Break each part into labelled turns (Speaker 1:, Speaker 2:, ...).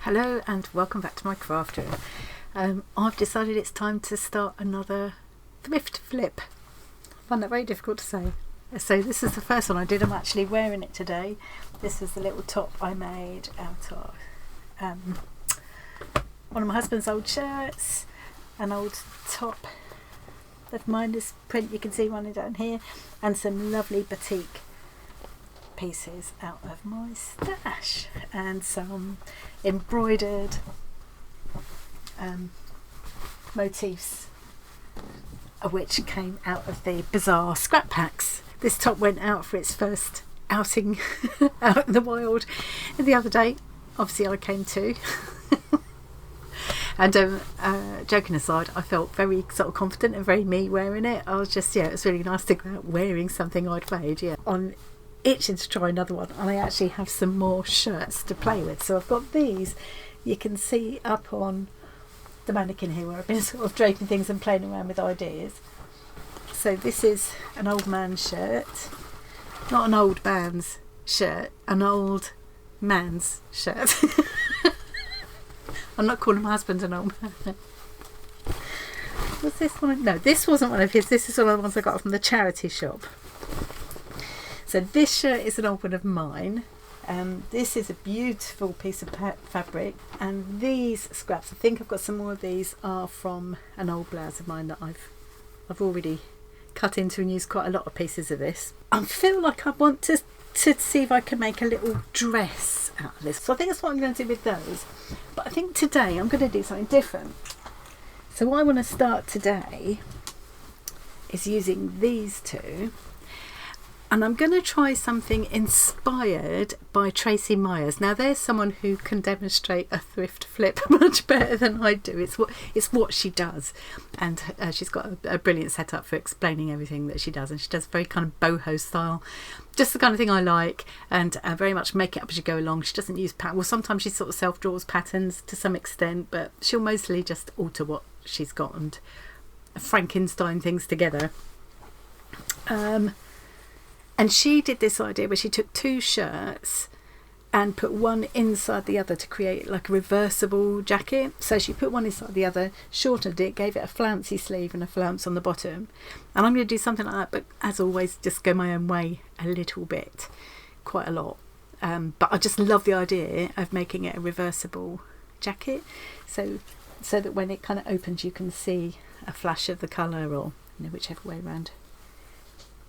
Speaker 1: Hello and welcome back to my craft room. I've decided it's time to start another thrift flip. I find that very difficult to say. So this is the first one I did. I'm actually wearing it today. This is the little top I made out of one of my husband's old shirts, an old top of mine, this print you can see running down here, and some lovely batik pieces out of my stash, and some embroidered motifs, which came out of the bazaar scrap packs. This top went out for its first outing out in the wild the other day. Obviously I came too. And joking aside, I felt very sort of confident and very me wearing it. I was just, it was really nice to go out wearing something I'd made. I'm itching to try another one, and I actually have some more shirts to play with. So I've got these you can see up on the mannequin here, where I've been sort of draping things and playing around with ideas. So this is an old man's shirt, not an old man's shirt, an old man's shirt. I'm not calling my husband an old man. Was this one? No, this wasn't one of his. This is one of the ones I got from the charity shop. So this shirt is an old one of mine. This is a beautiful piece of fabric, and these scraps, I think I've got some more of these, are from an old blouse of mine that I've already cut into and used quite a lot of pieces of this. I feel like I want to see if I can make a little dress out of this. So I think that's what I'm going to do with those. But I think today I'm going to do something different. So what I want to start today is using these two. And I'm going to try something inspired by Tracy Myers. Now there's someone who can demonstrate a thrift flip much better than I do. It's what she does. And she's got a brilliant setup for explaining everything that she does. And she does very kind of boho style. Just the kind of thing I like, and very much make it up as you go along. She doesn't use patterns. Well, sometimes she sort of self-draws patterns to some extent, but she'll mostly just alter what she's got and Frankenstein things together. And she did this idea where she took two shirts and put one inside the other to create like a reversible jacket. So she put one inside the other, shortened it, gave it a flouncy sleeve and a flounce on the bottom. And I'm going to do something like that, but as always, just go my own way a little bit, quite a lot. But I just love the idea of making it a reversible jacket, so that when it kind of opens, you can see a flash of the colour, or whichever way around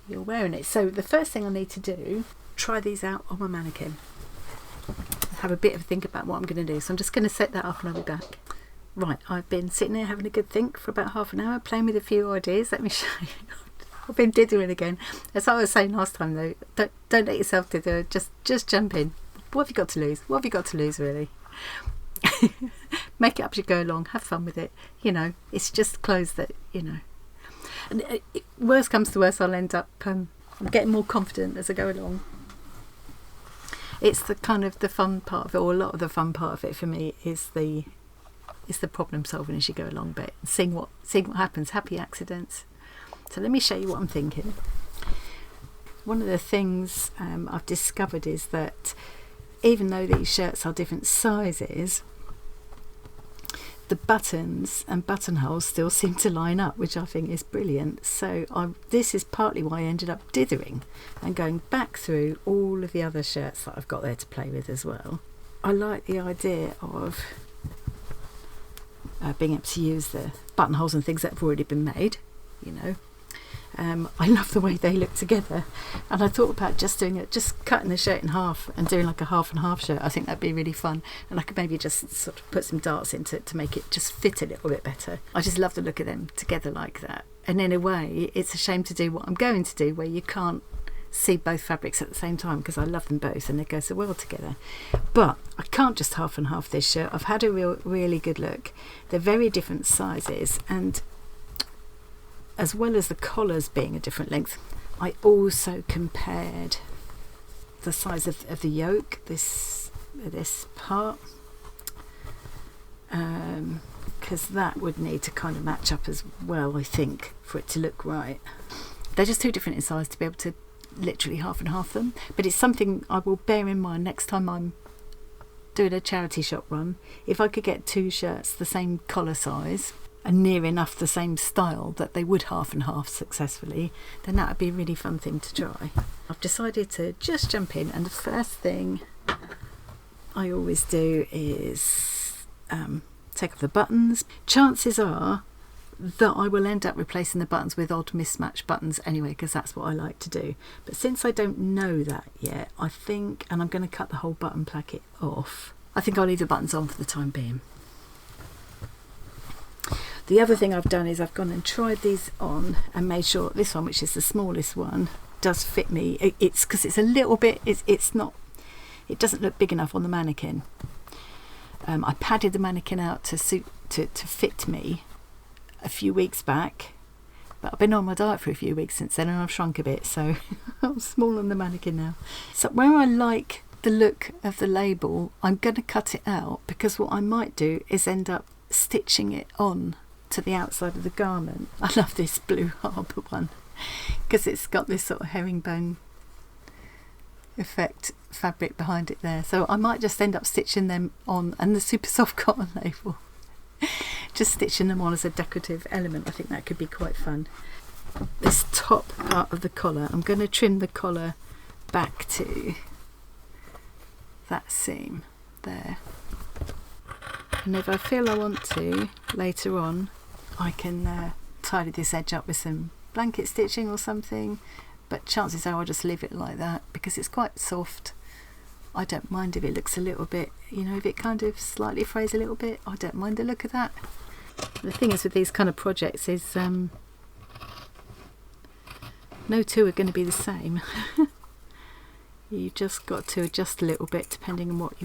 Speaker 1: you're wearing it. So the first thing I need to do, try these out on my mannequin, have a bit of a think about what I'm going to do. So I'm just going to set that up and I'll be back. Right, I've been sitting there having a good think for about half an hour, playing with a few ideas. Let me show you. I've been dithering again. As I was saying last time though, don't let yourself dither, just jump in. What have you got to lose? What have you got to lose, really? Make it up as you go along, have fun with it. It's just clothes that, and worst comes to worst, I'll end up I'm getting more confident as I go along. It's the kind of the fun part of it, or a lot of the fun part of it for me is the problem solving as you go along bit, seeing what happens, happy accidents. So let me show you what I'm thinking. One of the things I've discovered is that even though these shirts are different sizes, the buttons and buttonholes still seem to line up, which I think is brilliant. So this is partly why I ended up dithering and going back through all of the other shirts that I've got there to play with as well. I like the idea of being able to use the buttonholes and things that have already been made, I love the way they look together, and I thought about just cutting the shirt in half and doing like a half and half shirt. I think that'd be really fun, and I could maybe just sort of put some darts into it to make it just fit a little bit better. I just love the look of them together like that, and in a way it's a shame to do what I'm going to do where you can't see both fabrics at the same time, because I love them both and they go so well together. But I can't just half and half this shirt. I've had a really good look. They're very different sizes, and as well as the collars being a different length, I also compared the size of the yoke, this part, because that would need to kind of match up as well, I think, for it to look right. They're just too different in size to be able to literally half and half them, but it's something I will bear in mind next time I'm doing a charity shop run, if I could get 2 shirts the same collar size and near enough the same style that they would half and half successfully, then that would be a really fun thing to try. I've decided to just jump in, and the first thing I always do is take off the buttons. Chances are that I will end up replacing the buttons with odd mismatched buttons anyway, because that's what I like to do. But since I don't know that yet, I think, and I'm going to cut the whole button placket off, I think I'll leave the buttons on for the time being. The other thing I've done is I've gone and tried these on and made sure this one, which is the smallest one, does fit me. It's because it's a little bit, it's not, it doesn't look big enough on the mannequin. I padded the mannequin out to fit me a few weeks back, but I've been on my diet for a few weeks since then and I've shrunk a bit, so I'm small on the mannequin now. So where I like the look of the label, I'm going to cut it out, because what I might do is end up stitching it on to the outside of the garment. I love this blue harbour one because it's got this sort of herringbone effect fabric behind it there, so I might just end up stitching them on, and the super soft cotton label, just stitching them on as a decorative element. I think that could be quite fun. This top part of the collar, I'm going to trim the collar back to that seam there, and if I feel I want to later on, I can tidy this edge up with some blanket stitching or something, but chances are I'll just leave it like that because it's quite soft. I don't mind if it looks a little bit, you know, if it kind of slightly frays a little bit, I don't mind the look of that. The thing is with these kind of projects is no two are going to be the same. You've just got to adjust a little bit depending on what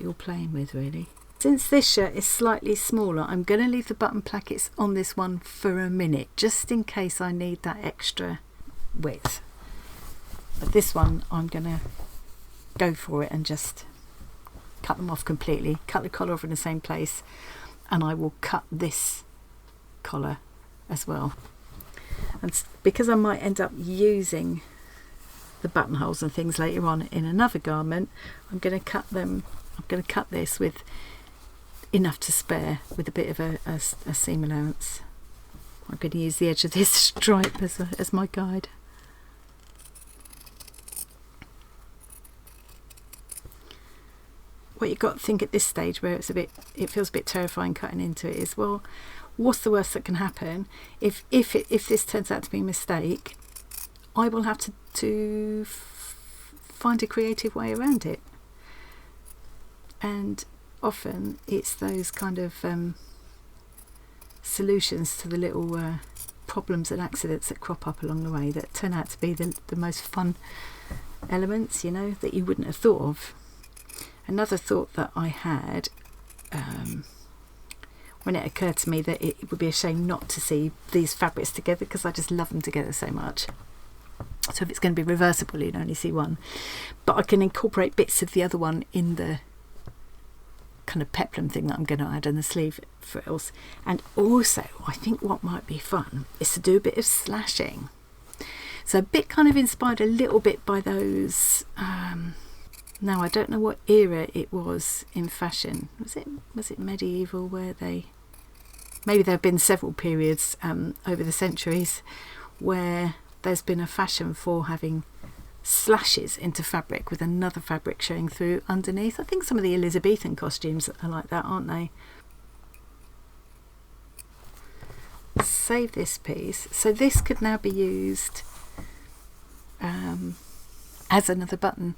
Speaker 1: you're playing with, really. Since this shirt is slightly smaller, I'm going to leave the button plackets on this one for a minute, just in case I need that extra width. But this one, I'm going to go for it and just cut them off completely, cut the collar off in the same place, and I will cut this collar as well. And because I might end up using the buttonholes and things later on in another garment, I'm going to cut them. I'm going to cut this with enough to spare, with a bit of a seam allowance. I'm going to use the edge of this stripe as my guide. What you've got to think at this stage, where it feels a bit terrifying cutting into it, is, well, what's the worst that can happen? If this turns out to be a mistake, I will have to find a creative way around it. And often it's those kind of solutions to the little problems and accidents that crop up along the way that turn out to be the most fun elements, you know, that you wouldn't have thought of. Another thought that I had when it occurred to me that it would be a shame not to see these fabrics together, because I just love them together so much. So if it's going to be reversible, you'd only see one, but I can incorporate bits of the other one in the kind of peplum thing that I'm going to add on the sleeve frills. And also, I think what might be fun is to do a bit of slashing. So a bit kind of inspired a little bit by those, now I don't know what era it was in fashion. Was it medieval, where maybe there have been several periods over the centuries where there's been a fashion for having slashes into fabric with another fabric showing through underneath. I think some of the Elizabethan costumes are like that, aren't they? Save this piece. So this could now be used as another button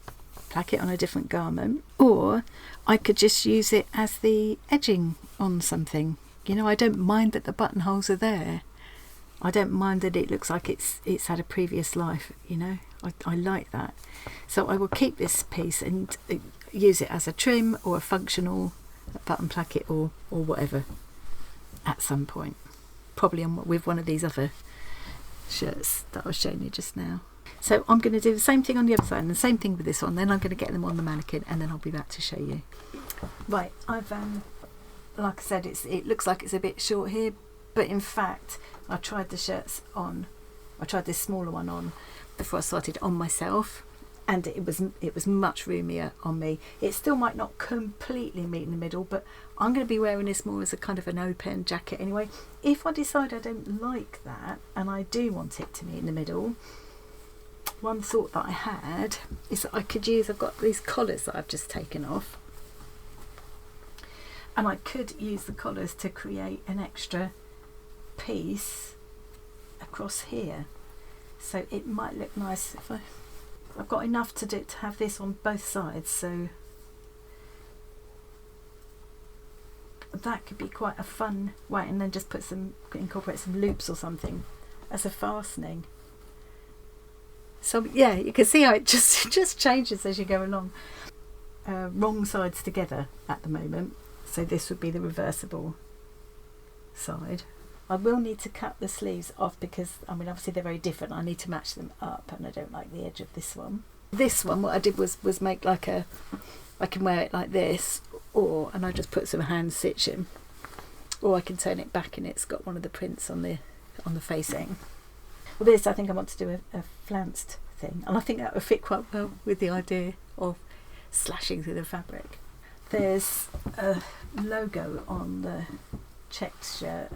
Speaker 1: placket on a different garment, or I could just use it as the edging on something. You know, I don't mind that the buttonholes are there. I don't mind that it looks like it's had a previous life, you know. I like that. So I will keep this piece and use it as a trim or a functional button placket or whatever at some point. Probably with one of these other shirts that I was showing you just now. So I'm going to do the same thing on the other side and the same thing with this one. Then I'm going to get them on the mannequin and then I'll be back to show you. Right, I've like I said, it looks like it's a bit short here, but in fact I tried the shirts on. I tried this smaller one on before I started on myself, and it was much roomier on me. It still might not completely meet in the middle, but I'm going to be wearing this more as a kind of an open jacket anyway. If I decide I don't like that and I do want it to meet in the middle, one thought that I had is that I could use, I've got these collars that I've just taken off, and I could use the collars to create an extra piece across here, so it might look nice if I've got enough to have this on both sides, so that could be quite a fun way, and then just incorporate some loops or something as a fastening. So yeah, you can see how it just changes as you go along. Wrong sides together at the moment, so this would be the reversible side. I will need to cut the sleeves off because, I mean, obviously they're very different. I need to match them up, and I don't like the edge of this one. This one, what I did was make like I can wear it like this, and I just put some hand stitching, or I can turn it back and it's got one of the prints on the facing. Well, this, I think I want to do a flounced thing, and I think that would fit quite well with the idea of slashing through the fabric. There's a logo on the checked shirt,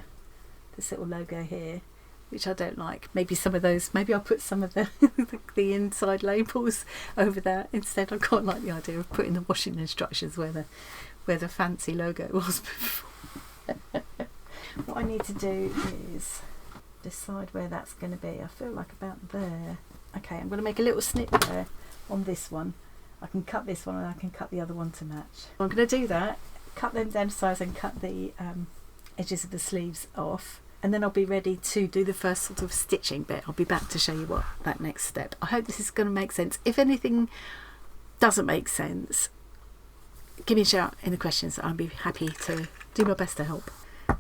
Speaker 1: this little logo here, which I don't like. Maybe some of those, maybe I'll put some of the inside labels over that instead. I quite like the idea of putting the washing instructions where the fancy logo was before. What I need to do is decide where that's going to be. I feel like about there. Okay, I'm going to make a little snip there on this one. I can cut this one and I can cut the other one to match. I'm going to do that, cut them down to size and cut the edges of the sleeves off, and then I'll be ready to do the first sort of stitching bit. I'll be back to show you what that next step. I hope this is going to make sense. If anything doesn't make sense, give me a shout in the questions. I'll be happy to do my best to help.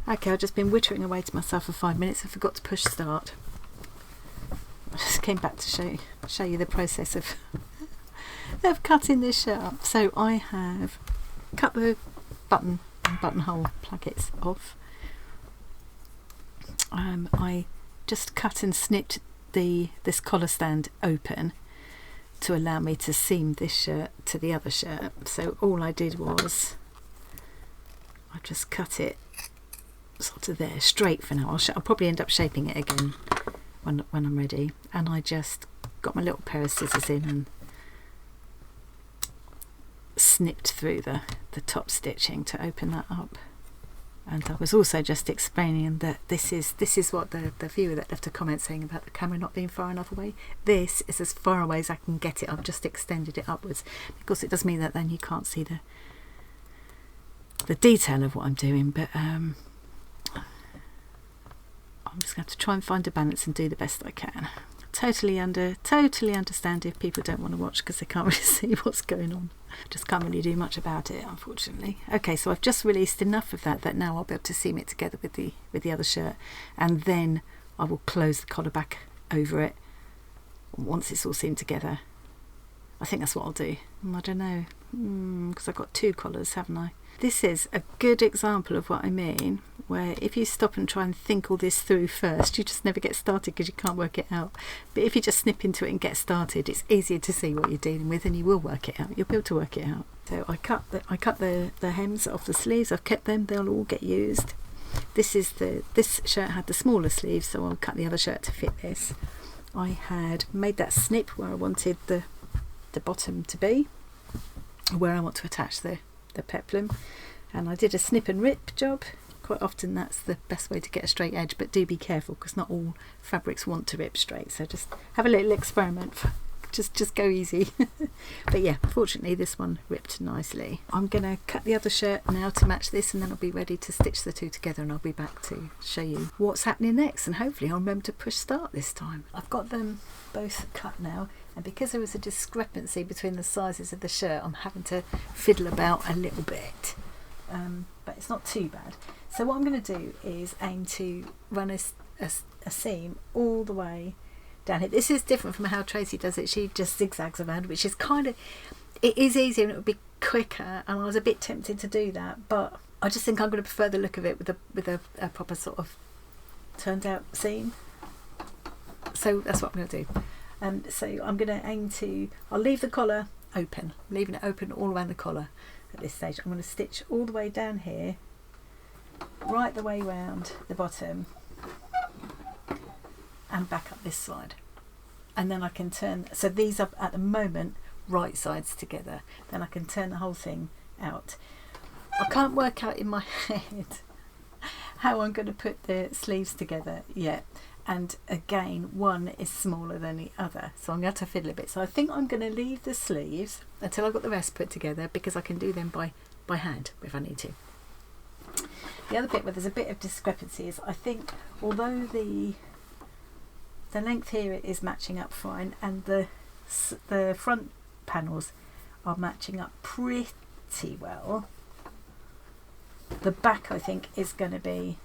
Speaker 1: Okay, I've just been wittering away to myself for 5 minutes. I forgot to push start. I just came back to show you the process of cutting this shirt up. So I have cut the button and buttonhole plackets off. I just cut and snipped this collar stand open to allow me to seam this shirt to the other shirt. So all I did was I just cut it sort of there, straight for now. I'll probably end up shaping it again when I'm ready. And I just got my little pair of scissors in and snipped through the top stitching to open that up. And I was also just explaining that this is what the viewer that left a comment saying about the camera not being far enough away. This is as far away as I can get it. I've just extended it upwards because it does mean that then you can't see the detail of what I'm doing, but I'm just going to have to try and find a balance and do the best I can. Totally understand if people don't want to watch because they can't really see what's going on. Just can't really do much about it, unfortunately. Okay, so I've just released enough of that now I'll be able to seam it together with the other shirt, and then I will close the collar back over it once it's all seamed together. I think that's what I'll do. I don't know, because I've got two collars, haven't I? This is a good example of what I mean, where if you stop and try and think all this through first, you just never get started because you can't work it out. But if you just snip into it and get started, it's easier to see what you're dealing with, and you will work it out. You'll be able to work it out. So I cut the hems off the sleeves. I've kept them; they'll all get used. This shirt had the smaller sleeves, so I'll cut the other shirt to fit this. I had made that snip where I wanted the bottom to be, where I want to attach the peplum, and I did a snip and rip job. Quite often that's the best way to get a straight edge, but do be careful because not all fabrics want to rip straight, so just have a little experiment. Just go easy. But yeah, fortunately this one ripped nicely. I'm gonna cut the other shirt now to match this, and then I'll be ready to stitch the two together, and I'll be back to show you what's happening next, and hopefully I'll remember to push start this time. I've got them both cut now, and because there was a discrepancy between the sizes of the shirt, I'm having to fiddle about a little bit, but it's not too bad. So what I'm going to do is aim to run a seam all the way down here. This is different from how Tracy does it. She just zigzags around, which is it is easier and it would be quicker, and I was a bit tempted to do that, but I just think I'm going to prefer the look of it with a proper sort of turned out seam. So that's what I'm going to do. So I'm going to aim to, I'll leave the collar open, leaving it open all around the collar at this stage. I'm going to stitch all the way down here, right the way round the bottom and back up this side. And then I can turn, so these are at the moment right sides together, then I can turn the whole thing out. I can't work out in my head how I'm going to put the sleeves together yet, and again one is smaller than the other, so I'm going to have to fiddle a bit. So I think I'm going to leave the sleeves until I've got the rest put together, because I can do them by hand if I need to. The other bit where there's a bit of discrepancy is, I think although the length here is matching up fine and the front panels are matching up pretty well, the back I think is going to be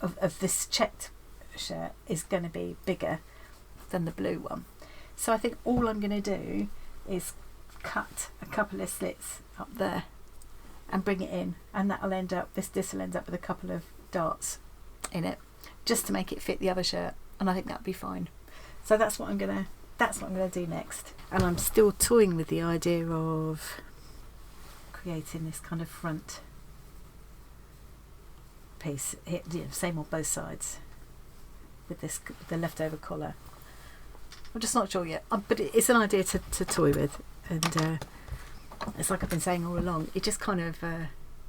Speaker 1: of this checked shirt is going to be bigger than the blue one. So I think all I'm going to do is cut a couple of slits up there and bring it in, and that'll end up, this will end up with a couple of darts in it just to make it fit the other shirt, and I think that'll be fine. So that's what I'm gonna do next. And I'm still toying with the idea of creating this kind of front piece, same on both sides with this, the leftover collar. I'm just not sure yet, but it's an idea to toy with, and it's like I've been saying all along, it just kind of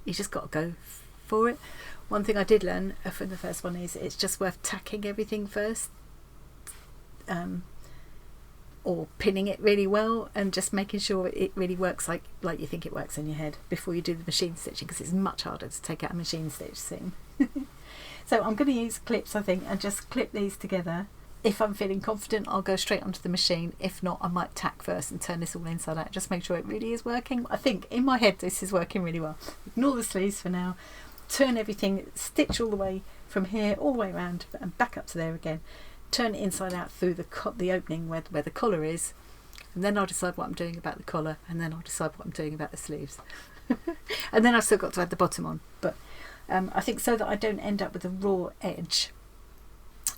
Speaker 1: you just got to go for it. One thing I did learn from the first one is it's just worth tacking everything first, or pinning it really well and just making sure it really works like you think it works in your head before you do the machine stitching, because it's much harder to take out a machine stitch seam. So I'm going to use clips, I think, and just clip these together. If I'm feeling confident, I'll go straight onto the machine. If not, I might tack first and turn this all inside out, just make sure it really is working. I think in my head this is working really well. Ignore the sleeves for now, turn everything, stitch all the way from here all the way around and back up to there again, turn it inside out through the opening where the collar is, and then I'll decide what I'm doing about the collar, and then I'll decide what I'm doing about the sleeves. And then I've still got to add the bottom on, but I think so that I don't end up with a raw edge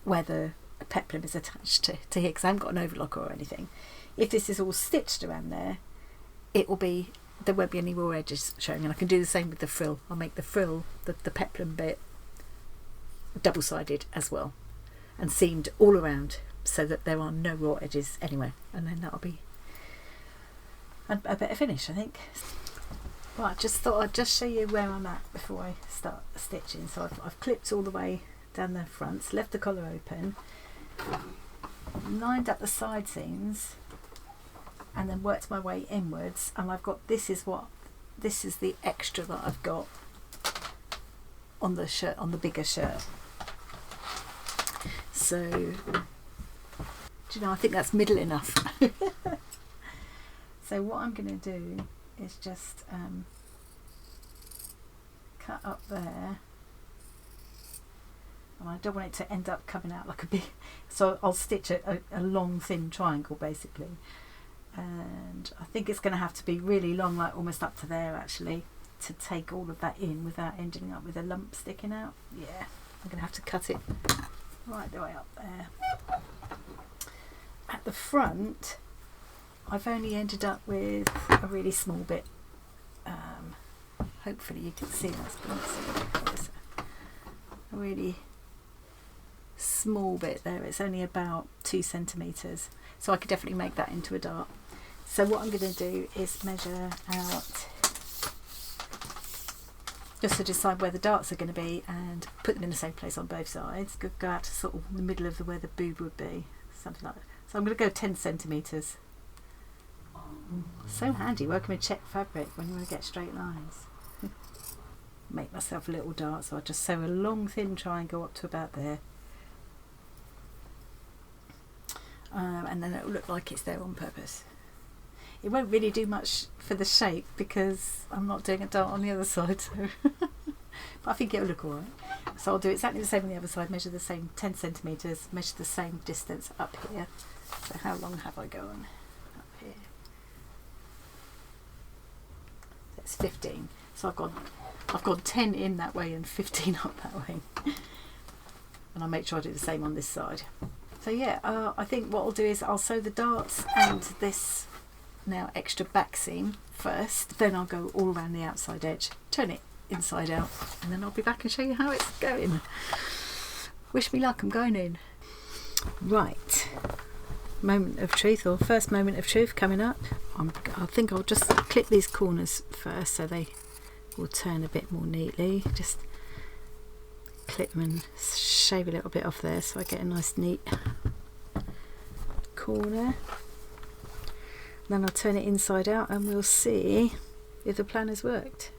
Speaker 1: where the peplum is attached to here, because I haven't got an overlock or anything. If this is all stitched around there, there won't be any raw edges showing, and I can do the same with the frill. I'll make the frill, the peplum bit, double-sided as well and seamed all around so that there are no raw edges anywhere, and then that'll be a better finish, I think. Right, I just thought I'd just show you where I'm at before I start stitching. So I've clipped all the way down the fronts, left the collar open, lined up the side seams, and then worked my way inwards, and I've got, this is the extra that I've got on the shirt, on the bigger shirt. So do you know, I think that's middle enough. So what I'm going to do is just cut up there, and I don't want it to end up coming out like a big, so I'll stitch a long thin triangle basically, and I think it's going to have to be really long, like almost up to there actually, to take all of that in without ending up with a lump sticking out. Yeah, I'm going to have to cut it right the way up there. At the front I've only ended up with a really small bit. Hopefully you can see that. A really small bit there. It's only about 2 centimetres, so I could definitely make that into a dart. So what I'm going to do is measure out, just to decide where the darts are going to be, and put them in the same place on both sides. Go out to sort of the middle of where the boob would be, something like that. So I'm going to go 10 centimetres. So handy working with check fabric when you want to get straight lines. Make myself a little dart, so I just sew a long thin triangle up to about there, and then it will look like it's there on purpose. It won't really do much for the shape because I'm not doing a dart on the other side, so but I think it'll look alright. So I'll do exactly the same on the other side, measure the same 10 centimetres, measure the same distance up here. So how long have I gone up here? That's 15. So I've got 10 in that way and 15 up that way. And I'll make sure I do the same on this side. So yeah, I think what I'll do is I'll sew the darts and this now extra back seam first, then I'll go all around the outside edge, turn it inside out, and then I'll be back and show you how it's going. Wish me luck, I'm going in. Right, moment of truth, or first moment of truth coming up. I think I'll just clip these corners first so they will turn a bit more neatly. Just clip them and shave a little bit off there so I get a nice neat corner. Then I'll turn it inside out and we'll see if the plan has worked.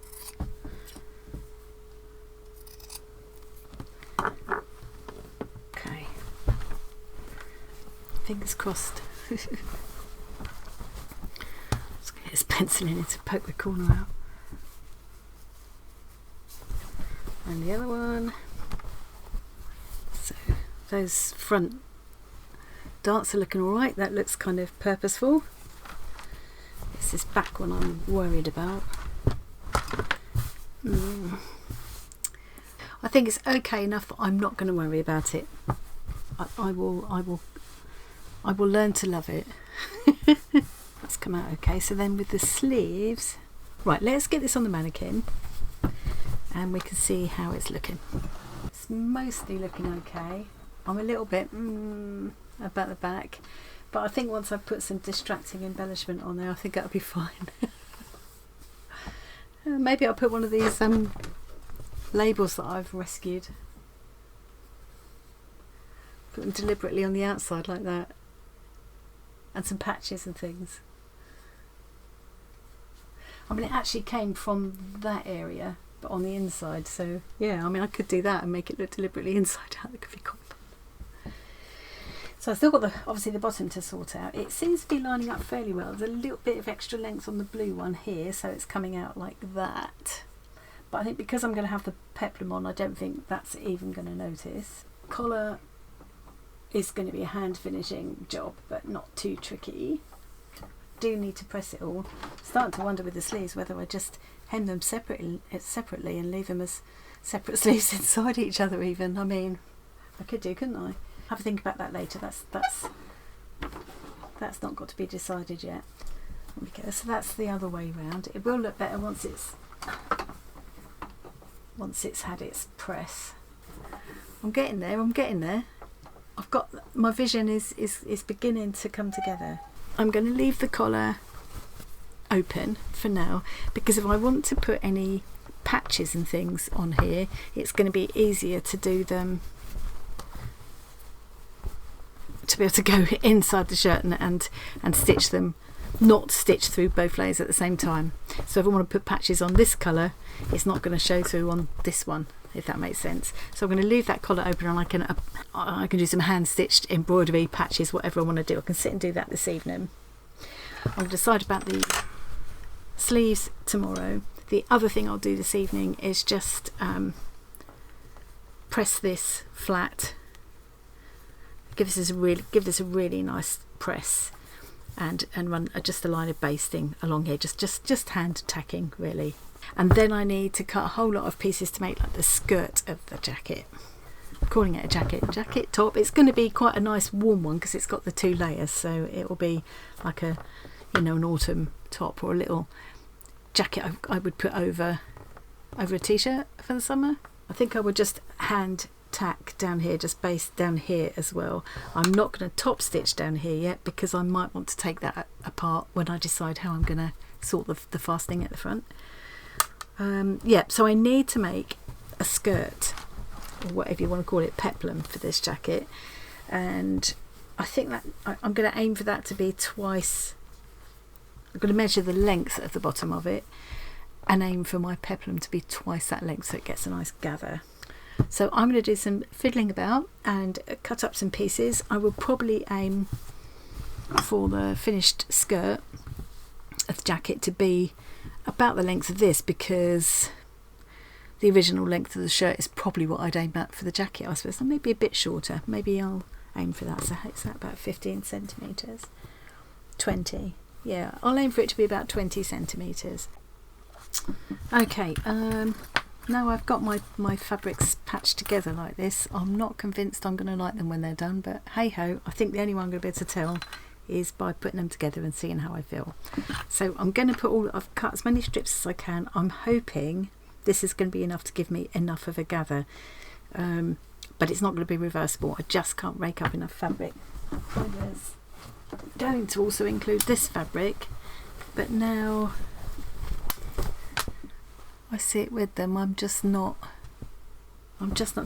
Speaker 1: Okay, fingers crossed. Just gonna get this pencil in to poke the corner out. And the other one. So those front darts are looking alright, that looks kind of purposeful. It's this back one I'm worried about. I think it's okay enough that I'm not going to worry about it. I will learn to love it. That's come out okay. So then with the sleeves, right, let's get this on the mannequin and we can see how it's looking. It's mostly looking okay. I'm a little bit about the back, but I think once I've put some distracting embellishment on there, I think that'll be fine. Maybe I'll put one of these labels that I've rescued. Put them deliberately on the outside like that. And some patches and things. I mean, it actually came from that area, but on the inside. So yeah, I mean, I could do that and make it look deliberately inside out. That could be cool. So I've still got obviously the bottom to sort out. It seems to be lining up fairly well. There's a little bit of extra length on the blue one here, so it's coming out like that. But I think because I'm going to have the peplum on, I don't think that's even going to notice. Collar is going to be a hand finishing job, but not too tricky. Do need to press it all. Starting to wonder with the sleeves whether I just hem them separately and leave them as separate sleeves inside each other even. I mean, I could do, couldn't I? Have a think about that later. That's not got to be decided yet. Okay, so that's the other way round. It will look better once it's had its press. I'm getting there. I've got, my vision is beginning to come together. I'm going to leave the collar open for now because if I want to put any patches and things on here, it's going to be easier to do them, to be able to go inside the shirt and stitch them, not stitch through both layers at the same time. So if I want to put patches on this colour, it's not going to show through on this one, if that makes sense. So I'm going to leave that collar open and I can do some hand stitched embroidery, patches, whatever I want to do. I can sit and do that this evening. I'll decide about the sleeves tomorrow. The other thing I'll do this evening is just press this flat. Give this a really nice press, and run just a line of basting along here, just hand tacking really. And then I need to cut a whole lot of pieces to make like the skirt of the jacket. I'm calling it a jacket top. It's going to be quite a nice warm one because it's got the 2 layers, so it will be like a, you know, an autumn top or a little jacket I would put over a t-shirt for the summer. I think I would just hand tack down here, just baste down here as well. I'm not going to top stitch down here yet because I might want to take that apart when I decide how I'm going to sort the fastening at the front. Yeah, so I need to make a skirt, or whatever you want to call it, peplum, for this jacket, and I think that I'm going to aim for that to be twice. I'm going to measure the length of the bottom of it and aim for my peplum to be twice that length so it gets a nice gather. So I'm going to do some fiddling about and cut up some pieces. I will probably aim for the finished skirt of the jacket to be about the length of this, because the original length of the shirt is probably what I'd aim at for the jacket, I suppose. And maybe a bit shorter. Maybe I'll aim for that. So it's about 15 centimetres. 20. Yeah, I'll aim for it to be about 20 centimetres. Okay, now I've got my fabrics patched together like this, I'm not convinced I'm going to like them when they're done, but hey ho, I think the only way I'm going to be able to tell is by putting them together and seeing how I feel. So I'm going to put I've cut as many strips as I can. I'm hoping this is going to be enough to give me enough of a gather, but it's not going to be reversible. I just can't rake up enough fabric. I was going to also include this fabric, but now I see it with them, I'm just not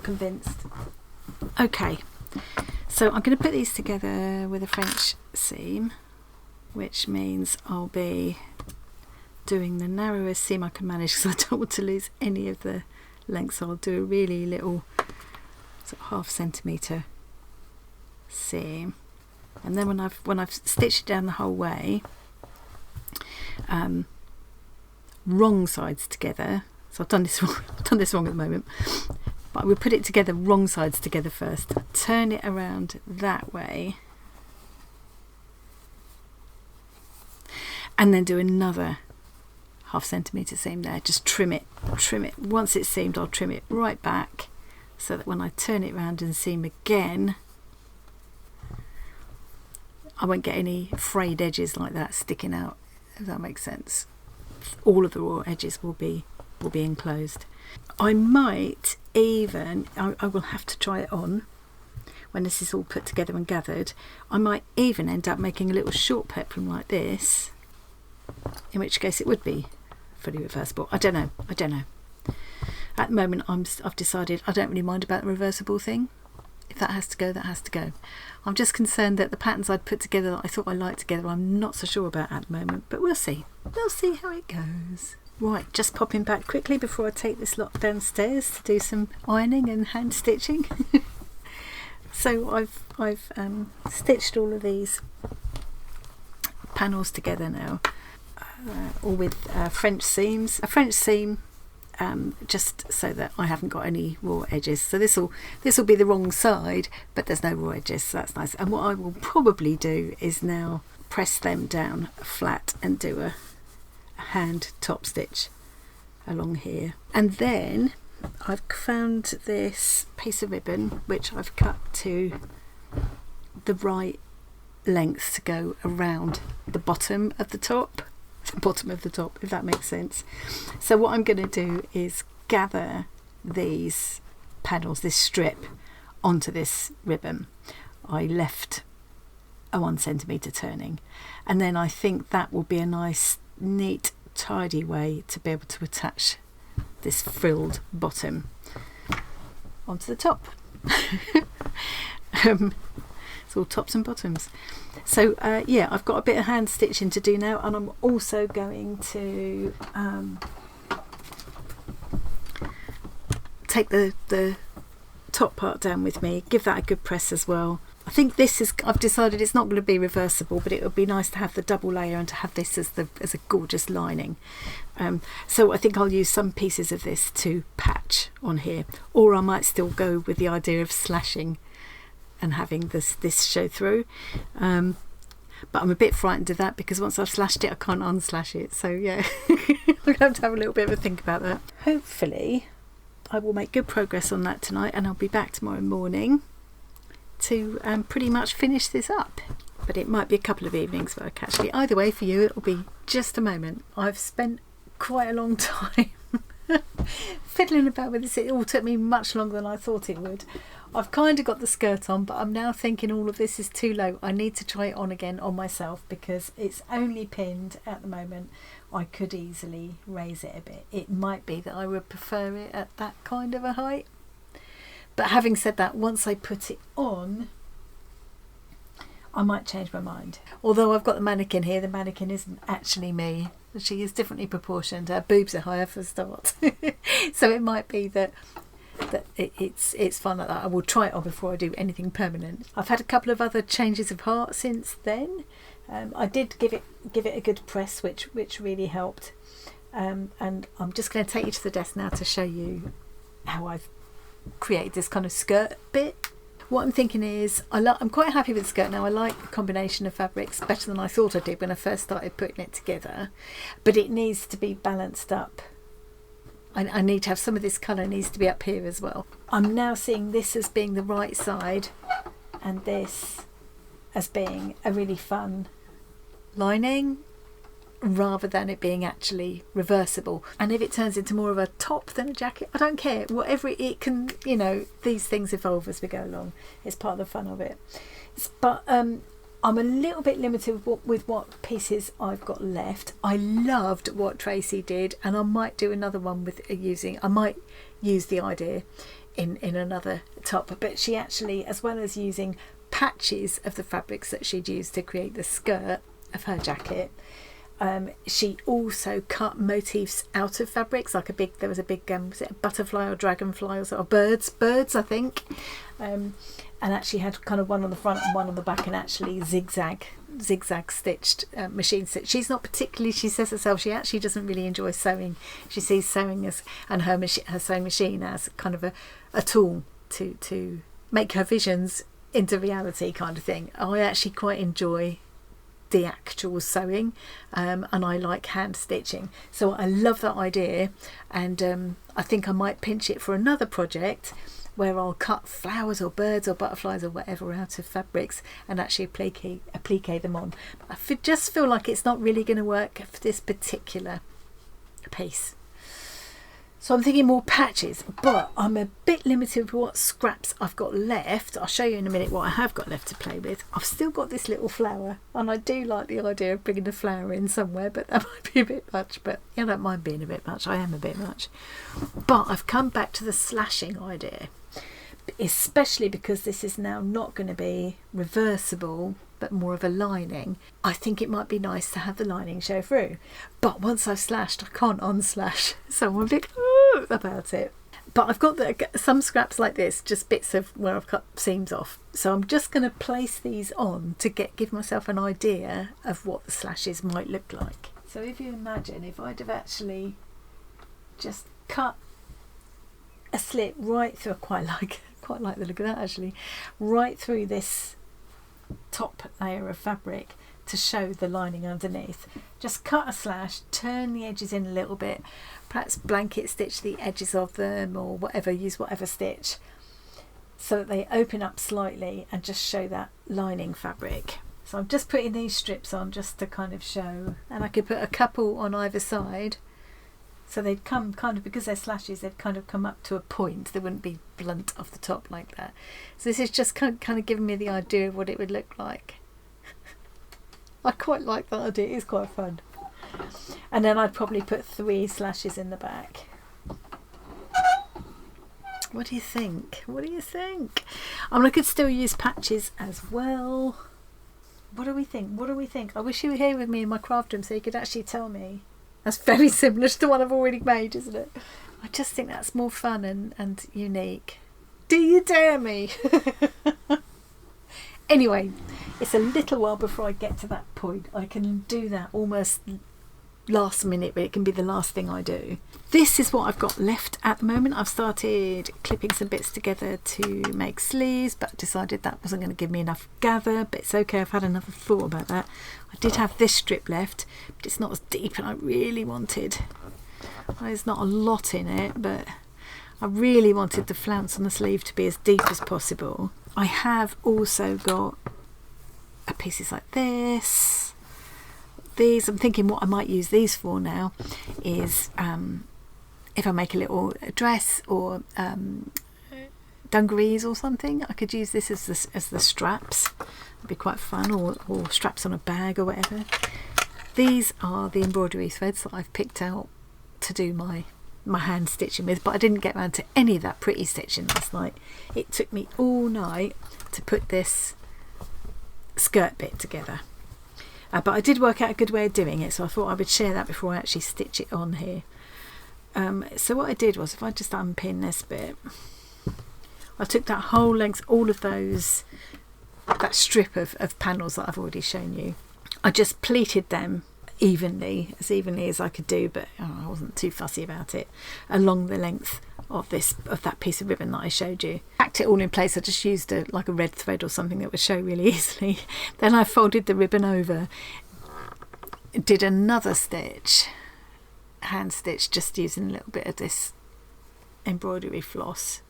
Speaker 1: convinced. Okay, so I'm going to put these together with a French seam, which means I'll be doing the narrowest seam I can manage because I don't want to lose any of the length, so I'll do a really little sort of 1/2 centimetre seam, and then when I've stitched it down the whole way, wrong sides together, so I've done this wrong at the moment, but we'll put it together wrong sides together first, turn it around that way, and then do another 1/2 centimetre seam there. Just trim it. Once it's seamed, I'll trim it right back so that when I turn it around and seam again, I won't get any frayed edges like that sticking out, if that makes sense. All of the raw edges will be enclosed. I might even, I will have to try it on when this is all put together and gathered. I might even end up making a little short peplum like this, in which case it would be fully reversible. I don't know. At the moment I've decided I don't really mind about the reversible thing. If that has to go, that has to go. I'm just concerned that the patterns I'd put together that I thought I liked together, I'm not so sure about at the moment, but we'll see. We'll see how it goes. Right, just popping back quickly before I take this lot downstairs to do some ironing and hand stitching. So I've stitched all of these panels together now, all with French seams. A French seam, just so that I haven't got any raw edges. So this will be the wrong side, but there's no raw edges, so that's nice. And what I will probably do is now press them down flat and do a hand top stitch along here. And then I've found this piece of ribbon which I've cut to the right length to go around the bottom of the top, if that makes sense. So what I'm going to do is gather these panels, this strip, onto this ribbon. I left a 1 centimetre turning, and then I think that will be a nice, neat, tidy way to be able to attach this frilled bottom onto the top. It's all tops and bottoms. So yeah, I've got a bit of hand stitching to do now, and I'm also going to take the top part down with me, give that a good press as well. I think this is, I've decided it's not going to be reversible, but it would be nice to have the double layer and to have this as a gorgeous lining. So I think I'll use some pieces of this to patch on here, or I might still go with the idea of slashing and having this show through. But I'm a bit frightened of that because once I've slashed it, I can't unslash it. So yeah, I'm going to have a little bit of a think about that. Hopefully I will make good progress on that tonight, and I'll be back tomorrow morning to pretty much finish this up. But it might be a couple of evenings where I catch it. Either way, for you it'll be just a moment. I've spent quite a long time fiddling about with this. It all took me much longer than I thought it would. I've kind of got the skirt on, but I'm now thinking all of this is too low. I need to try it on again on myself because it's only pinned at the moment. I could easily raise it a bit. It might be that I would prefer it at that kind of a height. But having said that, once I put it on, I might change my mind. Although I've got the mannequin here, the mannequin isn't actually me. She is differently proportioned. Her boobs are higher for a start. So it might be that it's fun like that. I will try it on before I do anything permanent. I've had a couple of other changes of heart since then. I did give it a good press, which really helped. And I'm just going to take you to the desk now to show you how I've created this kind of skirt bit. What I'm thinking is I'm quite happy with the skirt now. I like the combination of fabrics better than I thought I did when I first started putting it together, but it needs to be balanced up I need to have some of this colour needs to be up here as well. I'm now seeing this as being the right side and this as being a really fun lining rather than it being actually reversible. And if it turns into more of a top than a jacket, I don't care. Whatever it can, you know, these things evolve as we go along. It's part of the fun of it. But I'm a little bit limited with what pieces I've got left. I loved what Tracy did, and I might do another one with I might use the idea in another top. But she actually, as well as using patches of the fabrics that she'd used to create the skirt of her jacket, she also cut motifs out of fabrics, like there was a big was it a butterfly or dragonfly or birds I think, and actually had kind of one on the front and one on the back, and actually zigzag stitched, machine stitched. She's not particularly, she says herself, she actually doesn't really enjoy sewing. She sees sewing as, and her sewing machine as kind of a tool to make her visions into reality kind of thing. I actually quite enjoy the actual sewing, and I like hand stitching, so I love that idea, and I think I might pinch it for another project where I'll cut flowers or birds or butterflies or whatever out of fabrics and actually applique them on. I just feel like it's not really going to work for this particular piece. So I'm thinking more patches, but I'm a bit limited with what scraps I've got left. I'll show you in a minute what I have got left to play with. I've still got this little flower, and I do like the idea of bringing the flower in somewhere, but that might be a bit much. But I don't mind being a bit much. I am a bit much. But I've come back to the slashing idea, especially because this is now not going to be reversible but more of a lining. I think it might be nice to have the lining show through, but once I've slashed I can't unslash, so I'm a bit about it. But I've got some scraps like this, just bits of where I've cut seams off, so I'm just going to place these on to give myself an idea of what the slashes might look like. So if you imagine if I'd have actually just cut a slit right through, quite like the look of that actually, right through this top layer of fabric to show the lining underneath. Just cut a slash, turn the edges in a little bit, perhaps blanket stitch the edges of them or whatever, use whatever stitch so that they open up slightly and just show that lining fabric. So I'm just putting these strips on just to kind of show, and I could put a couple on either side. So they'd come kind of, because they're slashes, they'd kind of come up to a point. They wouldn't be blunt off the top like that. So this is just kind of giving me the idea of what it would look like. I quite like that idea. It's quite fun. And then I'd probably put 3 slashes in the back. What do you think? What do you think? I mean, I could still use patches as well. What do we think? What do we think? I wish you were here with me in my craft room so you could actually tell me. That's very similar to the one I've already made, isn't it? I just think that's more fun and unique. Do you dare me? Anyway, it's a little while before I get to that point. I can do that almost last minute, but it can be the last thing I do. This is what I've got left at the moment. I've started clipping some bits together to make sleeves, but decided that wasn't going to give me enough gather, but it's okay. I've had another thought about that. I did have this strip left, but it's not as deep and I really wanted. There's not a lot in it, but I really wanted the flounce on the sleeve to be as deep as possible. I have also got pieces like this. These, I'm thinking what I might use these for now is if I make a little dress or dungarees or something, I could use this as the straps. It'd be quite fun, or straps on a bag or whatever. These are the embroidery threads that I've picked out to do my hand stitching with, but I didn't get around to any of that pretty stitching last night. It took me all night to put this skirt bit together. But I did work out a good way of doing it, so I thought I would share that before I actually stitch it on here. So what I did was, if I just unpin this bit, I took that whole length, all of those, that strip of panels that I've already shown you. I just pleated them evenly as I could do, but I wasn't too fussy about it, along the length of that piece of ribbon that I showed you. Packed it all in place. I just used like a red thread or something that would show really easily. Then I folded the ribbon over, did another stitch, hand stitch just using a little bit of this embroidery floss,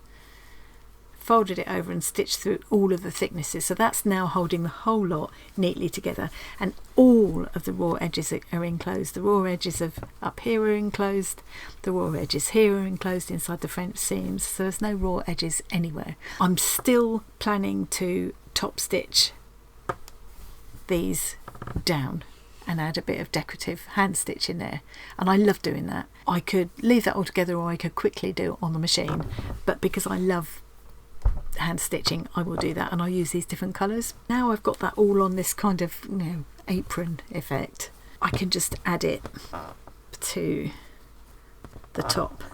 Speaker 1: folded it over and stitched through all of the thicknesses. So that's now holding the whole lot neatly together, and all of the raw edges are enclosed. The raw edges of up here are enclosed, the raw edges here are enclosed inside the French seams, so there's no raw edges anywhere. I'm still planning to top stitch these down and add a bit of decorative hand stitch in there, and I love doing that. I could leave that all together, or I could quickly do it on the machine, but because I love hand stitching, I will do that, and I'll use these different colours. Now I've got that all on this kind of, you know, apron effect, I can just add it to the top,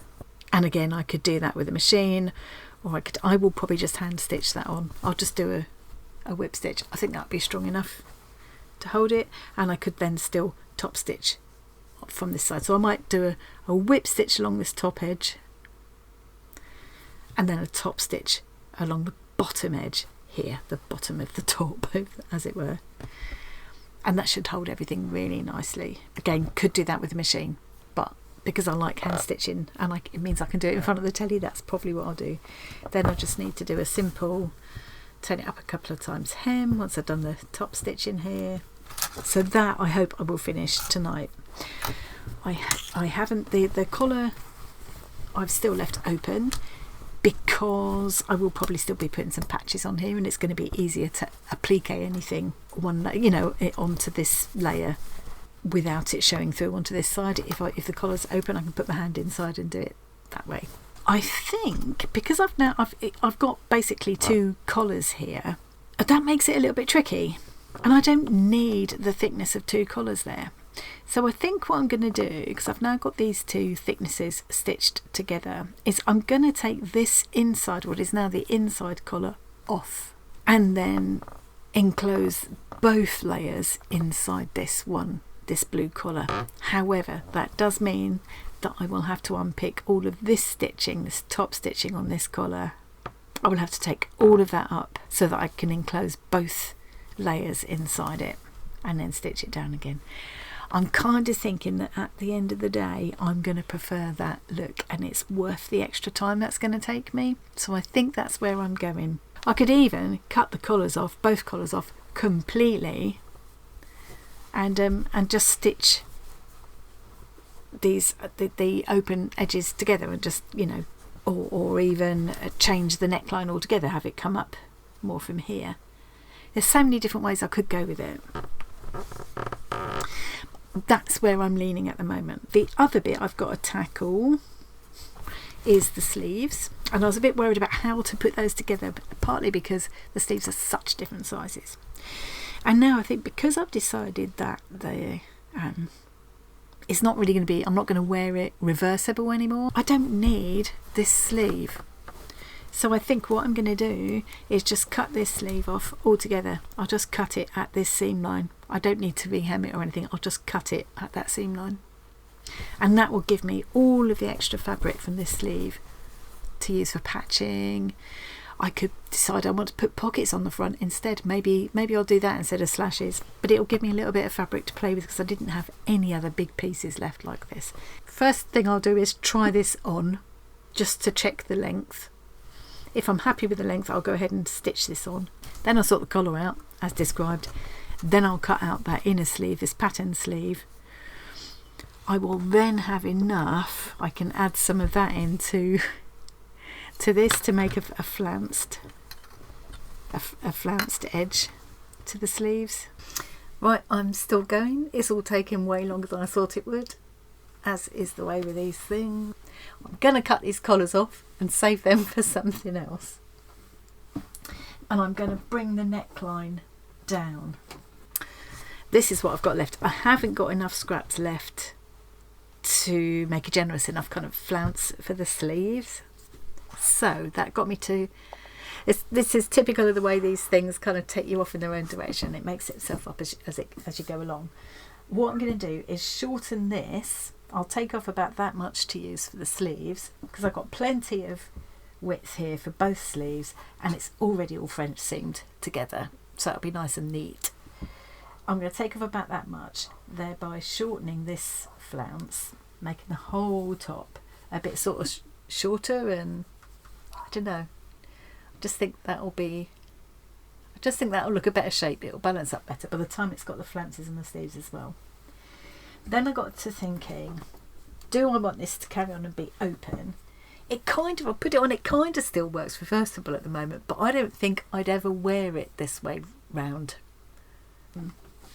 Speaker 1: and again I could do that with a machine, or I will probably just hand stitch that on. I'll just do a whip stitch. I think that'd be strong enough to hold it, and I could then still top stitch from this side. So I might do a whip stitch along this top edge, and then a top stitch along the bottom edge here, the bottom of the top, as it were, and that should hold everything really nicely. Again, could do that with a machine, but because I like hand stitching and it means I can do it in front of the telly, that's probably what I'll do. Then I just need to do a simple turn it up a couple of times hem once I've done the top stitch in here. So that I hope I will finish tonight. I haven't, the collar I've still left open because I will probably still be putting some patches on here, and it's going to be easier to applique anything onto this layer without it showing through onto this side. If the collar's open, I can put my hand inside and do it that way. I think because I've got basically two collars here, that makes it a little bit tricky, and I don't need the thickness of two collars there. So I think what I'm going to do, because I've now got these two thicknesses stitched together, is I'm going to take this inside, what is now the inside collar, off, and then enclose both layers inside this blue collar. However, that does mean that I will have to unpick all of this stitching, this top stitching on this collar. I will have to take all of that up so that I can enclose both layers inside it and then stitch it down again. I'm kind of thinking that at the end of the day I'm going to prefer that look, and it's worth the extra time that's going to take me, so I think that's where I'm going. I could even cut the collars off, both collars off completely, and just stitch these the open edges together, and just, you know, or even change the neckline altogether, have it come up more from here. There's so many different ways I could go with it. That's where I'm leaning at the moment. The other bit I've got to tackle is the sleeves, and I was a bit worried about how to put those together, partly because the sleeves are such different sizes. And now I think because I've decided that it's not really going to be, I'm not going to wear it reversible anymore, I don't need this sleeve. So I think what I'm going to do is just cut this sleeve off altogether. I'll just cut it at this seam line. I don't need to rehem it or anything. I'll just cut it at that seam line. And that will give me all of the extra fabric from this sleeve to use for patching. I could decide I want to put pockets on the front instead. Maybe I'll do that instead of slashes. But it'll give me a little bit of fabric to play with, because I didn't have any other big pieces left like this. First thing I'll do is try this on just to check the length. If I'm happy with the length, I'll go ahead and stitch this on. Then I'll sort the collar out as described. Then I'll cut out that inner sleeve, this pattern sleeve. I will then have enough, I can add some of that into this to make a flounced edge to the sleeves. Right, I'm still going. It's all taking way longer than I thought it would, as is the way with these things. I'm going to cut these collars off and save them for something else. And I'm going to bring the neckline down. This is what I've got left. I haven't got enough scraps left to make a generous enough kind of flounce for the sleeves. So that got me to... This is typical of the way these things kind of take you off in their own direction. It makes itself up as you go along. What I'm going to do is shorten this. I'll take off about that much to use for the sleeves, because I've got plenty of width here for both sleeves, and it's already all French seamed together, so it'll be nice and neat. I'm going to take off about that much, thereby shortening this flounce, making the whole top a bit sort of shorter, and I don't know, I just think that'll look a better shape. It'll balance up better by the time it's got the flounces and the sleeves as well. Then I got to thinking, do I want this to carry on and be open? I put it on, it kind of still works reversible at the moment, but I don't think I'd ever wear it this way round.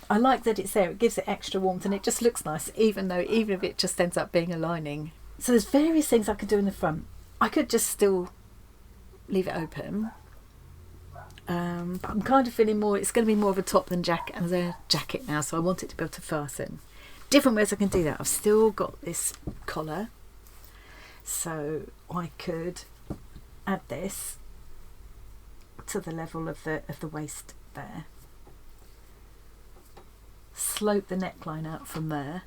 Speaker 1: I like that it's there, it gives it extra warmth and it just looks nice, even if it just ends up being a lining. So there's various things I could do in the front. I could just still leave it open, but I'm kind of feeling it's going to be more of a top than jacket now, so I want it to be able to fasten. Different ways I can do that. I've still got this collar, so I could add this to the level of the waist there, slope the neckline out from there,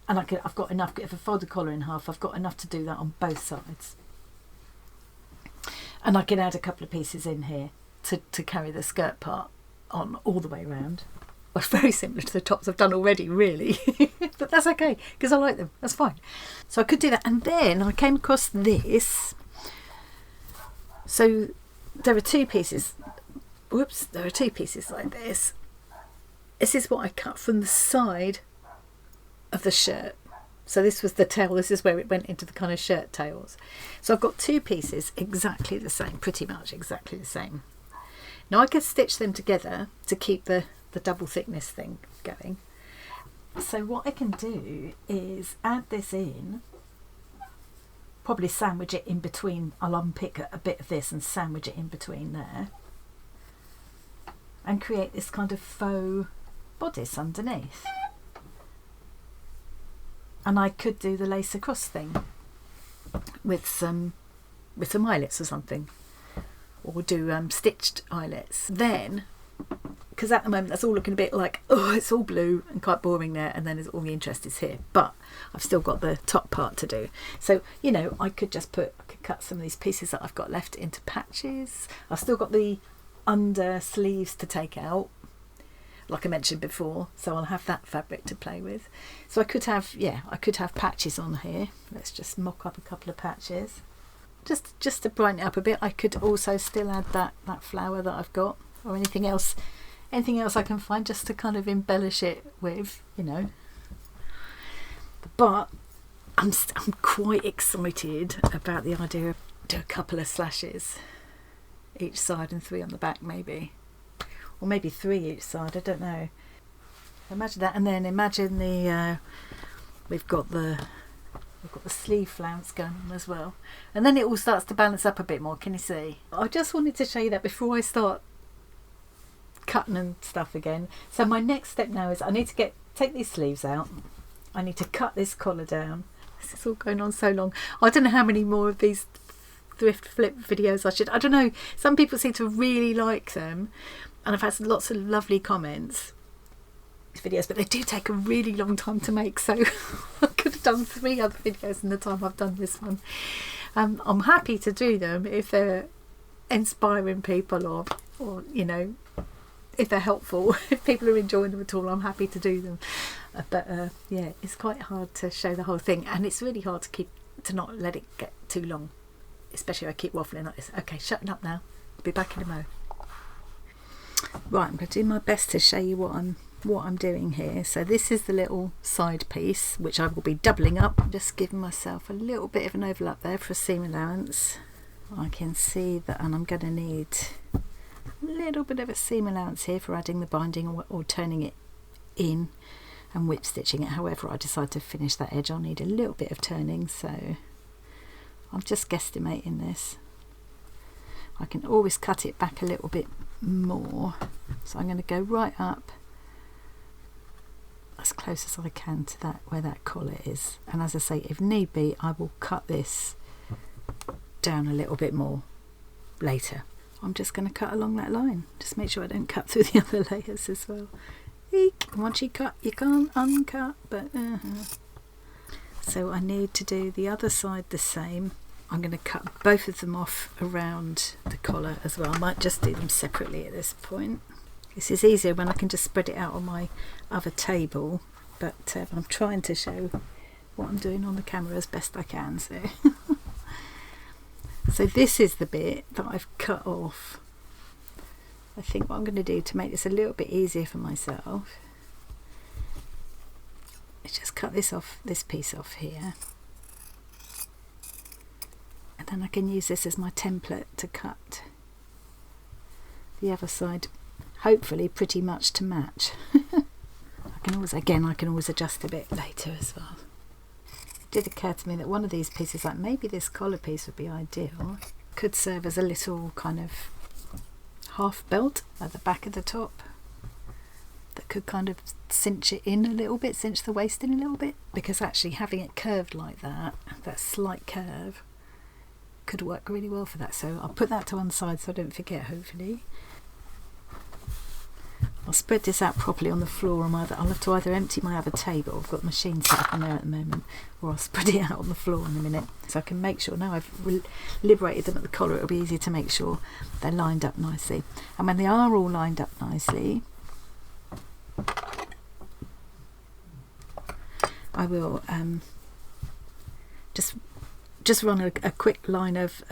Speaker 1: and I've got enough. If I fold the collar in half, I've got enough to do that on both sides. And I can add a couple of pieces in here to carry the skirt part on all the way around. Well, it's very similar to the tops I've done already, really. But that's okay, because I like them. That's fine. So I could do that. And then I came across this. So there are two pieces. Whoops, there are two pieces like this. This is what I cut from the side of the shirt. So this was the tail. This is where it went into the kind of shirt tails. So I've got two pieces exactly the same, pretty much exactly the same. Now I could stitch them together to keep the double thickness thing going. So what I can do is add this in, probably sandwich it in between. I'll unpick a bit of this and sandwich it in between there, and create this kind of faux bodice underneath. And I could do the lace across thing with some eyelets or something, or do stitched eyelets. Then, because at the moment that's all looking a bit like, oh, it's all blue and quite boring there, and then all the interest is here, but I've still got the top part to do. So, you know, I could cut some of these pieces that I've got left into patches. I've still got the under sleeves to take out, like I mentioned before, so I'll have that fabric to play with. So I could have patches on here. Let's just mock up a couple of patches, just to brighten it up a bit. I could also still add that flower that I've got, or anything else I can find, just to kind of embellish it with, you know. But I'm quite excited about the idea of do a couple of slashes each side and 3 on the back, maybe, or maybe 3 each side. I don't know. Imagine that, and then imagine we've got the sleeve flounce going on as well, and then it all starts to balance up a bit more. Can you see? I just wanted to show you that before I start cutting and stuff again. So my next step now is I need to take these sleeves out. I need to cut this collar down. This is all going on so long. I don't know how many more of these thrift flip videos I don't know. Some people seem to really like them, and I've had lots of lovely comments videos, but they do take a really long time to make, so I could have done 3 other videos in the time I've done this one. I'm happy to do them if they're inspiring people, or you know, if they're helpful. If people are enjoying them at all, I'm happy to do them. But yeah, it's quite hard to show the whole thing, and it's really hard to not let it get too long, especially if I keep waffling like this. Okay, shutting up now. I'll be back in a mo. Right, I'm going to do my best to show you what I'm doing here. So this is the little side piece, which I will be doubling up. I'm just giving myself a little bit of an overlap there for a seam allowance. I can see that, and I'm going to need a little bit of a seam allowance here for adding the binding or turning it in and whip stitching it. However I decide to finish that edge, I'll need a little bit of turning, so I'm just guesstimating this. I can always cut it back a little bit more, so I'm going to go right up as close as I can to that where that collar is, and as I say, if need be, I will cut this down a little bit more later. I'm just going to cut along that line, just make sure I don't cut through the other layers as well. Eek. Once you cut, you can't uncut, but so I need to do the other side the same. I'm going to cut both of them off around the collar as well. I might just do them separately at this point. This is easier when I can just spread it out on my other table but I'm trying to show what I'm doing on the camera as best I can. So this is the bit that I've cut off. I think what I'm going to do to make this a little bit easier for myself is just cut this piece off here, and then I can use this as my template to cut the other side, hopefully pretty much to match. I can always adjust a bit later as well. It did occur to me that one of these pieces, like maybe this collar piece would be ideal, could serve as a little kind of half belt at the back of the top that could kind of cinch it in a little bit, cinch the waist in a little bit, because actually having it curved like that slight curve, could work really well for that. So I'll put that to one side so I don't forget, hopefully. I'll spread this out properly on the floor. I'll have to either empty my other table, I've got the machine set up on there at the moment, or I'll spread it out on the floor in a minute, so I can make sure now I've liberated them at the collar, it'll be easier to make sure they're lined up nicely. And when they are all lined up nicely, I will just run a quick line of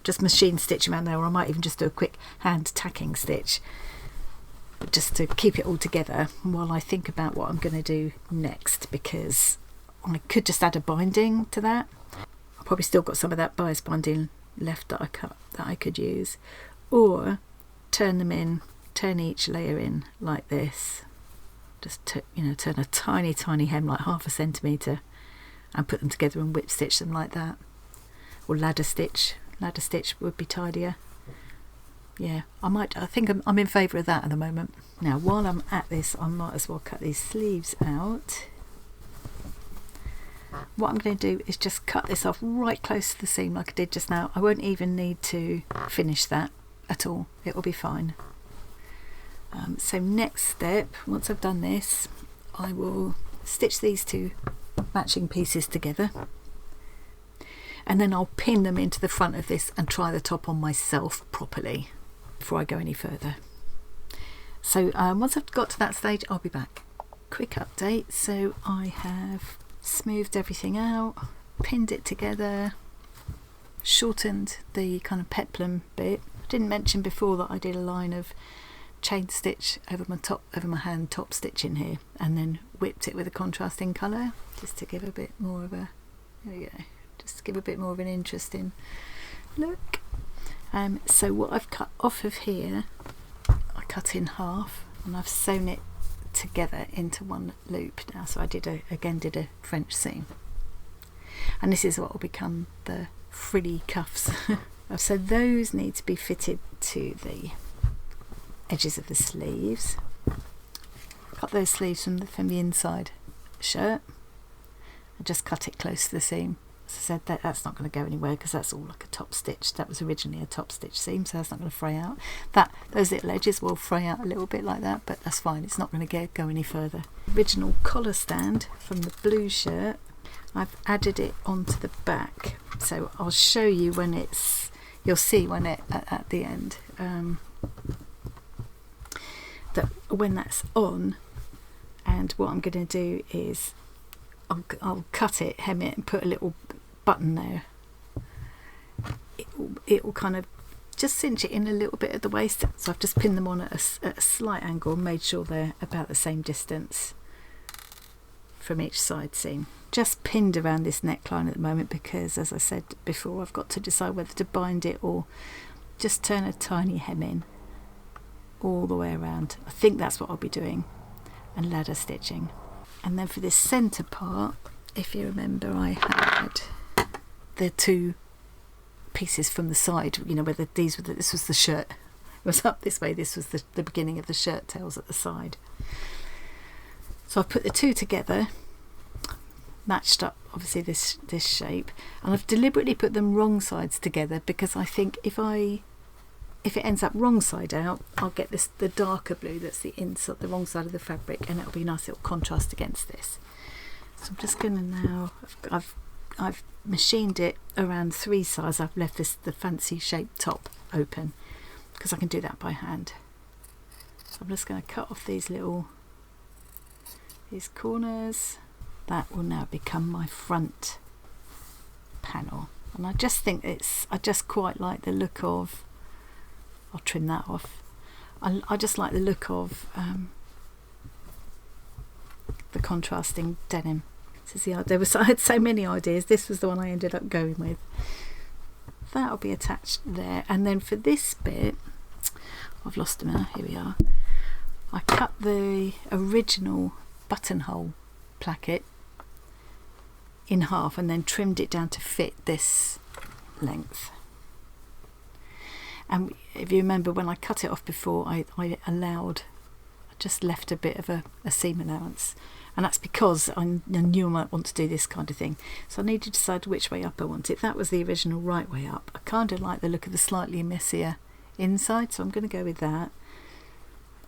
Speaker 1: just machine stitch around there, or I might even just do a quick hand tacking stitch just to keep it all together while I think about what I'm going to do next, because I could just add a binding to that. I've probably still got some of that bias binding left that I cut that I could use, or turn each layer in like this, just turn a tiny hem like 1/2 centimetre and put them together and whip stitch them like that, or ladder stitch would be tidier. Yeah, I think I'm in favour of that at the moment. Now while I'm at this, I might as well cut these sleeves out. What I'm going to do is just cut this off right close to the seam like I did just now. I won't even need to finish that at all, it will be fine. So next step, once I've done this, I will stitch these two matching pieces together, and then I'll pin them into the front of this and try the top on myself properly before I go any further. So once I've got to that stage, I'll be back. Quick update, so I have smoothed everything out, pinned it together, shortened the kind of peplum bit. I didn't mention before that I did a line of chain stitch over my hand top stitch in here, and then whipped it with a contrasting colour just to give a bit more of a, there we go, just to give a bit more of an interesting look. So what I've cut off of here, I cut in half and I've sewn it together into one loop now. So I did a French seam, and this is what will become the frilly cuffs. So those need to be fitted to the edges of the sleeves. Cut those sleeves from the inside shirt and just cut it close to the seam. As I said, that's not going to go anywhere because that's all like a top stitch. That was originally a top stitch seam, so that's not going to fray out. Those little edges will fray out a little bit like that, but that's fine, it's not going to go any further. Original collar stand from the blue shirt, I've added it onto the back, so I'll show you when you'll see when at the end that when that's on. And what I'm going to do is I'll cut it, hem it, and put a little button there. It will kind of just cinch it in a little bit at the waist, so I've just pinned them on at a slight angle and made sure they're about the same distance from each side seam. Just pinned around this neckline at the moment because, as I said before, I've got to decide whether to bind it or just turn a tiny hem in all the way around. I think that's what I'll be doing, and ladder stitching. And then for this centre part, if you remember, I had the two pieces from the side, where this was the shirt. It was up this way, this was the beginning of the shirt tails at the side. So I've put the two together, matched up obviously this shape, and I've deliberately put them wrong sides together because I think if it ends up wrong side out, I'll get the darker blue that's the inside, the wrong side of the fabric, and it'll be a nice little contrast against this. So I'm just going to now, I've machined it around 3 sides. I've left the fancy shaped top open because I can do that by hand. So I'm just going to cut off these little these corners. That will now become my front panel, and I just think I just quite like the look of, I'll trim that off, I just like the look of the contrasting denim. So I had so many ideas, this was the one I ended up going with. That'll be attached there, and then for this bit, I've lost them now, here we are. I cut the original buttonhole placket in half and then trimmed it down to fit this length. And if you remember, when I cut it off before, I just left a bit of a seam allowance, and that's because I knew I might want to do this kind of thing, so I needed to decide which way up I want it. That was the original right way up. I kind of like the look of the slightly messier inside, so I'm going to go with that,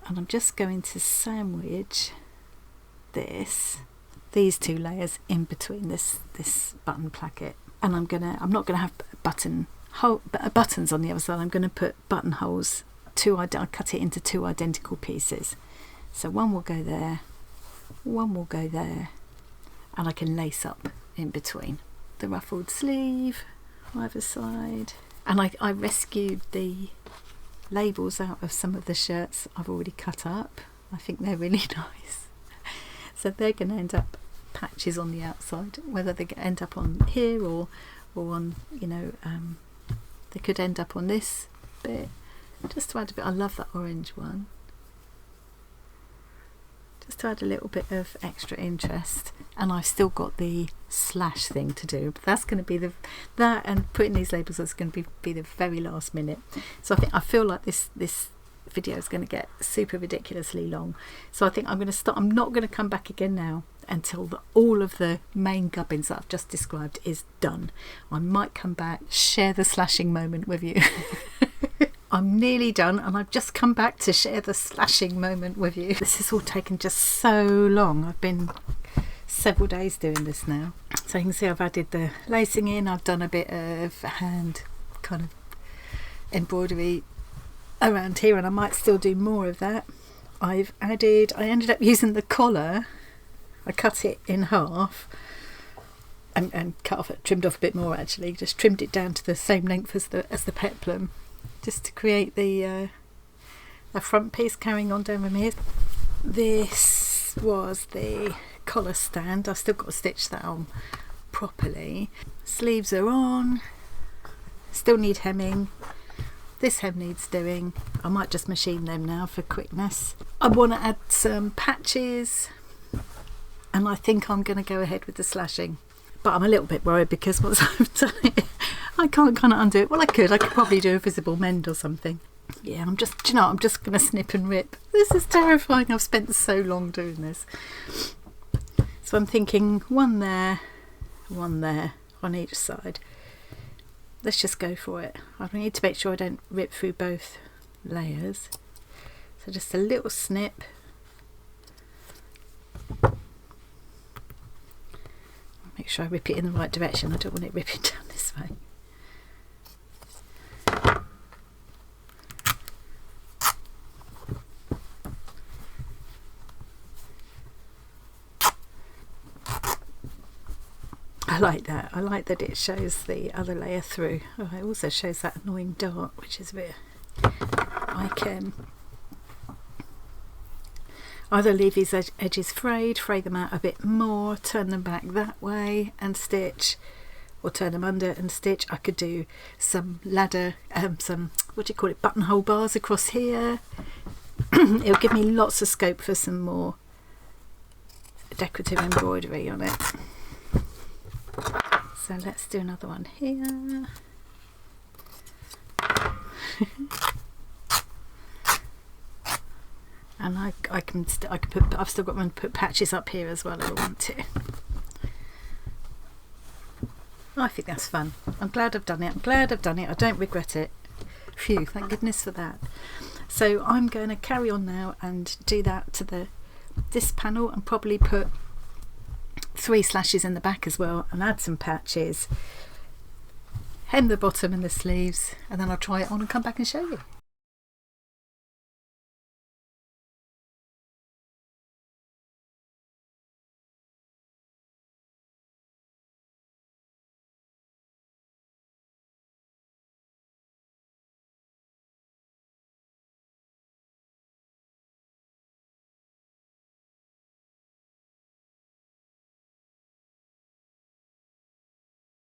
Speaker 1: and I'm just going to sandwich these two layers in between this button placket, and I'm not going to have buttons on the other side. I'm going to put buttonholes. I'll cut it into 2 identical pieces, so one will go there, one will go there, and I can lace up in between. The ruffled sleeve either side, and I rescued the labels out of some of the shirts I've already cut up. I think they're really nice. So they're going to end up patches on the outside, whether they end up on here or on, they could end up on this bit. Just to add a bit, I love that orange one, just to add a little bit of extra interest. And I've still got the slash thing to do, but that's going to be that, and putting these labels is going to be the very last minute. So I feel like this video is going to get super ridiculously long, so I think I'm going to stop. I'm not going to come back again now until all of the main gubbins that I've just described is done. I might come back, share the slashing moment with you. I'm nearly done, and I've just come back to share the slashing moment with you. This has all taken just so long. I've been several days doing this now. So you can see I've added the lacing in, I've done a bit of hand kind of embroidery around here, and I might still do more of that. I ended up using the collar. I cut it in half and trimmed off a bit more, actually, just trimmed it down to the same length as the peplum, just to create the front piece carrying on down from here. This was the collar stand. I've still got to stitch that on properly. Sleeves are on, still need hemming. This hem needs doing. I might just machine them now for quickness. I want to add some patches, and I think I'm going to go ahead with the slashing, but I'm a little bit worried because once I've done it, I can't kind of undo it. Well, I could probably do a visible mend or something. Yeah, I'm just going to snip and rip. This is terrifying. I've spent so long doing this. So I'm thinking one there on each side. Let's just go for it. I need to make sure I don't rip through both layers. So just a little snip. Make sure I rip it in the right direction. I don't want it ripping down this way. I like that. I like that it shows the other layer through. Oh, it also shows that annoying dart, which is a bit... I can either leave these edges frayed, fray them out a bit more, turn them back that way and stitch, or turn them under and stitch. I could do some ladder, some, buttonhole bars across here. It'll give me lots of scope for some more decorative embroidery on it. So let's do another one here. And I've still got room to put patches up here as well if I want to. I think that's fun. I'm glad I've done it. I don't regret it. Phew, thank goodness for that. So I'm going to carry on now and do that to this panel, and probably put 3 slashes in the back as well, and add some patches, hem the bottom and the sleeves, and then I'll try it on and come back and show you.